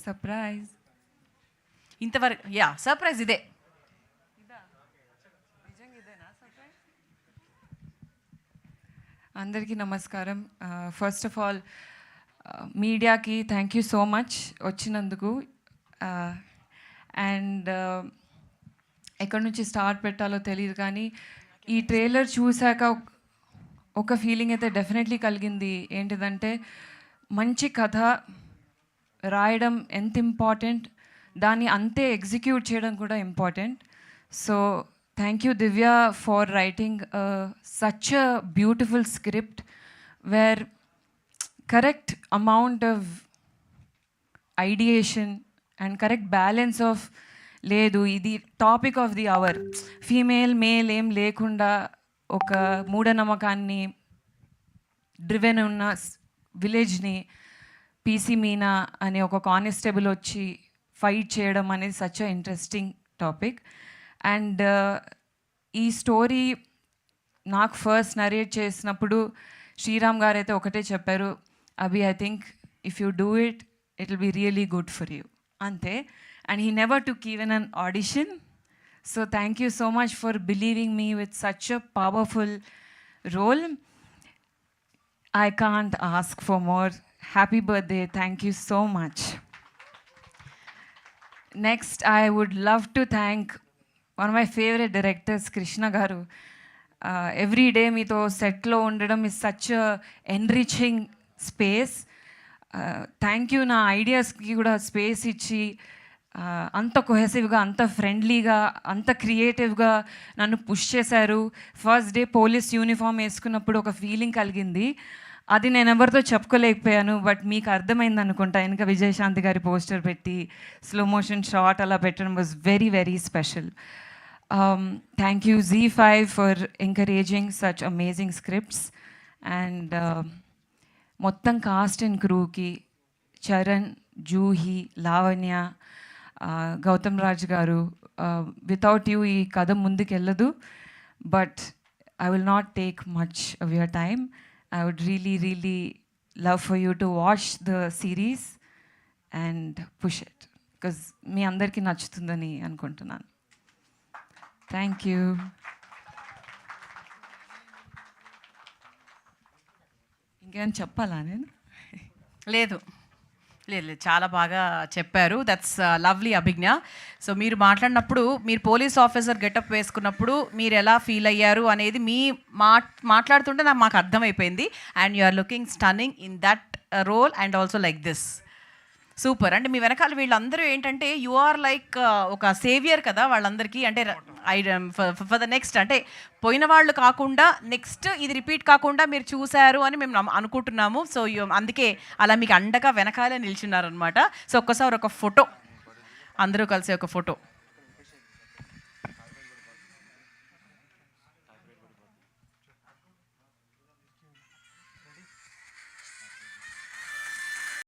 Surprise. ఇంతవరకు surprise ఇదే. అందరికీ నమస్కారం. ఫస్ట్ ఆఫ్ ఆల్ మీడియాకి థ్యాంక్ యూ సో మచ్ వచ్చినందుకు. అండ్ ఎక్కడి నుంచి స్టార్ట్ పెట్టాలో తెలియదు, కానీ ఈ ట్రైలర్ చూశాక ఒక ఫీలింగ్ అయితే డెఫినెట్లీ కలిగింది. ఏంటిదంటే మంచి కథ రాయడం ఎంత ఇంపార్టెంట్, దాన్ని అంతే ఎగ్జిక్యూట్ చేయడం కూడా important. So thank you Divya for writing such a beautiful script where correct amount of ideation and correct balance of లేదు ఇది topic of the hour, female male ఏం లేకుండా ఒక మూఢనమ్మకాన్ని డ్రివెన్ ఉన్న విలేజ్ని పీసీ మీనా అనే ఒక కానిస్టేబుల్ వచ్చి ఫైట్ చేయడం అనేది such a interesting topic. And ఈ స్టోరీ నాకు ఫస్ట్ నరేట్ చేసినప్పుడు శ్రీరామ్ గారు అయితే ఒకటే చెప్పారు, Abhi I think if you do it will be really good for you, అంతే. And he never took even an audition. So thank you so much for believing me with such a powerful role. I can't ask for more. Happy birthday. Thank you so much. Next, I would love to thank one of my favorite directors, Krishna Garu. Every day meeto set lo undadam is such a enriching space. Thank you na ideas ki kuda space ichi అంత కొహెసివ్గా, అంత ఫ్రెండ్లీగా, అంత క్రియేటివ్గా నన్ను push చేశారు. First day police uniform వేసుకున్నప్పుడు ఒక feeling కలిగింది, అది నేను ఎవరితో చెప్పుకోలేకపోయాను. బట్ మీకు అర్థమైంది అనుకుంటా, వెనక విజయశాంతి గారి పోస్టర్ పెట్టి స్లో మోషన్ షాట్ అలా పెట్టడం was very very special. Thank you ZEE5 for encouraging such amazing scripts. And మొత్తం కాస్ట్ అండ్ క్రూకి చరణ్, జూహి, లావణ్య, గౌతమ్ రాజ్ గారు, వితౌట్ యూ ఈ కథ ముందుకెళ్ళదు. But I will not take much of your time. I would really love for you to watch the series and push it, because మీ అందరికీ నచ్చుతుందని అనుకుంటున్నాను. Thank you. ఇంకేమైనా చెప్పాలా నేను? లేదు లేదు లేదు, చాలా బాగా చెప్పారు. That's lovely అభిజ్ఞ. సో మీరు మాట్లాడినప్పుడు, మీరు పోలీస్ ఆఫీసర్ గెటప్ వేసుకున్నప్పుడు మీరు ఎలా ఫీల్ అయ్యారు అనేది మీ మాట్లాడుతుంటే మాకు అర్థమైపోయింది. And you are looking stunning in that role and also like this. Super. అంటే మీ వెనకాల వీళ్ళందరూ ఏంటంటే యు ఆర్ లైక్ ఒక సేవియర్ కదా వాళ్ళందరికీ. అంటే ఫర్ ద నెక్స్ట్, అంటే పోయిన వాళ్ళు కాకుండా నెక్స్ట్ ఇది రిపీట్ కాకుండా మీరు చూశారు అని మేము అనుకుంటున్నాము. సో అందుకే అలా మీకు అండగా వెనకాలే నిల్చున్నారనమాట. సో ఒక్కసారి ఒక ఫోటో, అందరూ కలిసి ఒక ఫోటో.